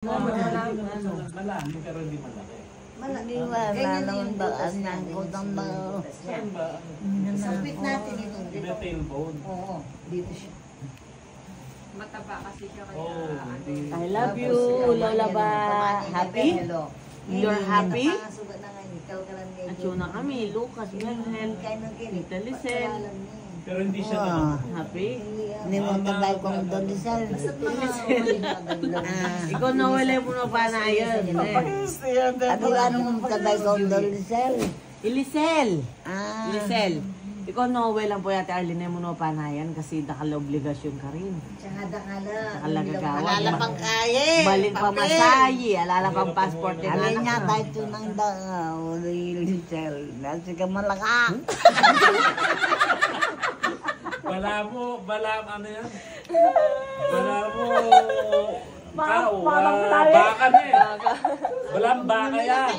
Malaki pero hindi malaki. Hindi wala naman ba ang nangkot ang mga... Saan ba? Sapit natin ito. May tailbone. Oo, dito siya. Mataba kasi siya kaya. Oh, I love you, Lola ba? Happy? You're happy? At yun na kami, Lucas, Melhel, Tita Lisel. pero hindi siya naman. Happy? Hindi mo tabay kong dolisal. Ikaw nawala mo na pa na yun. Ano ano mong tabay kong dolisal? Ilisel! Ah. Ilisel! Ikaw nawala lang po yata Arlene mo na pa na yan kasi nakala-obligasyon ka rin. Tsaka dakala. Nakalagagawa. Alala pang kaya. Balik pa masayi, alala pang passport din Alin anak niya mo. tayo ito ng dolisal. Nasa ka malaka. Bala ano yan? Bala mo, baka na eh. Balang baka yan.